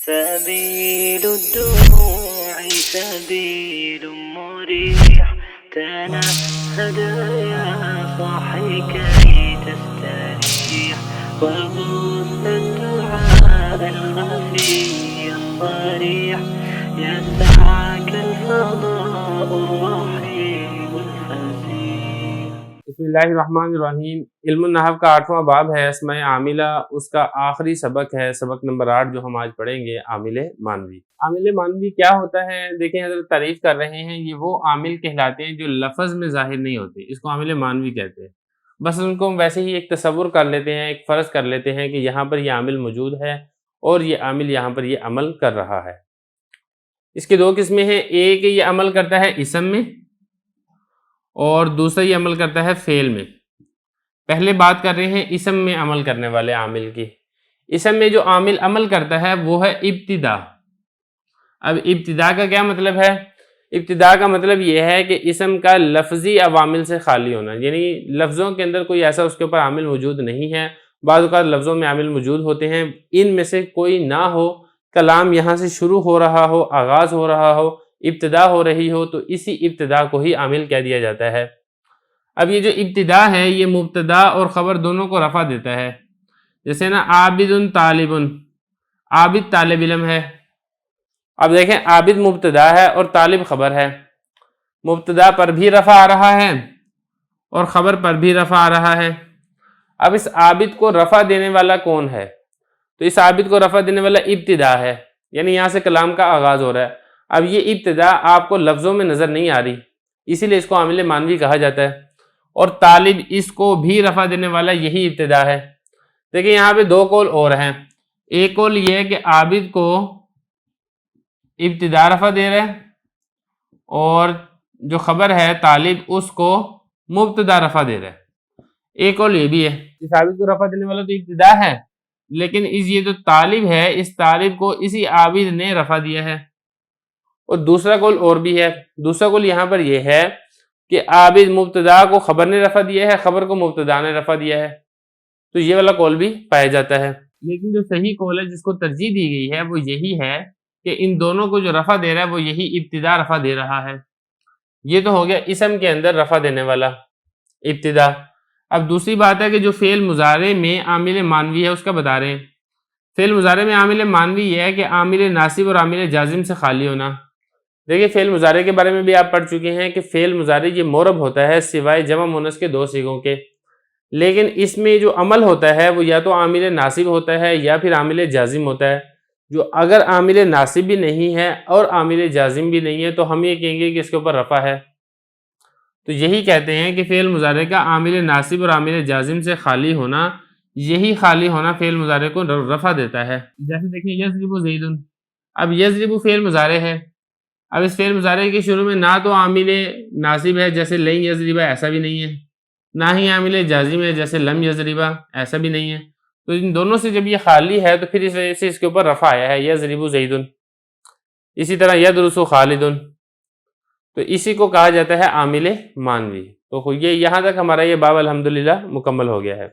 سبيل الدموع سبيل مريح تنهد يا صاحي كي تستريح وغص الدعاء الخفي الصريح يسعك الفضاء الرحيم الفسيح. بسم اللہ الرحمن الرحیم. علم النحو کا 8واں باب ہے اسماء عاملہ. اس کا آخری سبق ہے، سبق نمبر 8 جو ہم آج پڑھیں گے، عامل مانوی. عامل مانوی کیا ہوتا ہے؟ دیکھیں حضرت تعریف کر رہے ہیں، یہ وہ عامل کہلاتے ہیں جو لفظ میں ظاہر نہیں ہوتے، اس کو عامل مانوی کہتے ہیں. بس ان کو ہم ویسے ہی ایک تصور کر لیتے ہیں، ایک فرض کر لیتے ہیں کہ یہاں پر یہ عامل موجود ہے اور یہ عامل یہاں پر یہ عمل کر رہا ہے. اس کے دو قسمیں ہیں، ایک یہ عمل کرتا ہے اسم میں اور دوسرا یہ عمل کرتا ہے فعل میں. پہلے بات کر رہے ہیں اسم میں عمل کرنے والے عامل کی. اسم میں جو عامل عمل کرتا ہے وہ ہے ابتدا. اب ابتدا کا کیا مطلب ہے؟ ابتدا کا مطلب یہ ہے کہ اسم کا لفظی عوامل سے خالی ہونا، یعنی لفظوں کے اندر کوئی ایسا اس کے اوپر عامل موجود نہیں ہے. بعض اوقات لفظوں میں عامل موجود ہوتے ہیں، ان میں سے کوئی نہ ہو، کلام یہاں سے شروع ہو رہا ہو، آغاز ہو رہا ہو، ابتدا ہو رہی ہو، تو اسی ابتدا کو ہی عامل کہہ دیا جاتا ہے. اب یہ جو ابتدا ہے یہ مبتدا اور خبر دونوں کو رفع دیتا ہے. جیسے نا عابد طالب، عابد طالب علم ہے. اب دیکھیں عابد مبتدا ہے اور طالب خبر ہے. مبتدا پر بھی رفع آ رہا ہے اور خبر پر بھی رفع آ رہا ہے. اب اس عابد کو رفع دینے والا کون ہے؟ تو اس عابد کو رفع دینے والا ابتدا ہے، یعنی یہاں سے کلام کا آغاز ہو رہا ہے. اب یہ ابتدا آپ کو لفظوں میں نظر نہیں آ رہی، اسی لیے اس کو عامل مانوی کہا جاتا ہے. اور طالب، اس کو بھی رفع دینے والا یہی ابتدا ہے. دیکھیں یہاں پہ دو قول اور ہیں. ایک قول یہ ہے کہ عابد کو ابتدا رفع دے رہا ہے اور جو خبر ہے طالب اس کو مبتدا رفع دے رہا ہے. ایک قول یہ بھی ہے کہ عابد کو رفع دینے والا تو ابتدا ہے، لیکن یہ جو طالب ہے اس طالب کو اسی عابد نے رفع دیا ہے. اور دوسرا قول اور بھی ہے. دوسرا قول یہاں پر یہ ہے کہ عابد مبتدا کو خبر نے رفع دیا ہے، خبر کو مبتدا نے رفع دیا ہے. تو یہ والا قول بھی پایا جاتا ہے. لیکن جو صحیح قول ہے جس کو ترجیح دی گئی ہے وہ یہی ہے کہ ان دونوں کو جو رفع دے رہا ہے وہ یہی ابتدا رفع دے رہا ہے. یہ تو ہو گیا اسم کے اندر رفع دینے والا ابتدا. اب دوسری بات ہے کہ جو فعل مضارع میں عامل مانوی ہے اس کا بتا رہے ہیں. فعل مضارع میں عامل مانوی یہ ہے کہ عامل ناصب اور عامل جازم سے خالی ہونا. دیکھیں فعل مضارع کے بارے میں بھی آپ پڑھ چکے ہیں کہ فعل مضارع یہ مورب ہوتا ہے سوائے جمع مؤنث کے دو صیغوں کے، لیکن اس میں جو عمل ہوتا ہے وہ یا تو عامل ناصب ہوتا ہے یا پھر عامل جازم ہوتا ہے. جو اگر عامل ناصب بھی نہیں ہے اور عامل جازم بھی نہیں ہے تو ہم یہ کہیں گے کہ اس کے اوپر رفع ہے. تو یہی کہتے ہیں کہ فعل مضارع کا عامل ناصب اور عامل جازم سے خالی ہونا، یہی خالی ہونا فعل مضارع کو رفع دیتا ہے. جیسے دیکھیں یضرب زید. اب یضرب فعل مضارع ہے. اب اس فعل مضارع کے شروع میں نہ تو عامل ناصب ہے جیسے لن یضرب، ایسا بھی نہیں ہے، نہ ہی عامل جازم ہے جیسے لم یضرب، ایسا بھی نہیں ہے. تو ان دونوں سے جب یہ خالی ہے تو پھر اس وجہ سے اس کے اوپر رفع آیا ہے یضرب زید. اسی طرح یدرس خالد. تو اسی کو کہا جاتا ہے عامل مانوی. تو یہ یہاں تک ہمارا یہ باب الحمدللہ مکمل ہو گیا ہے.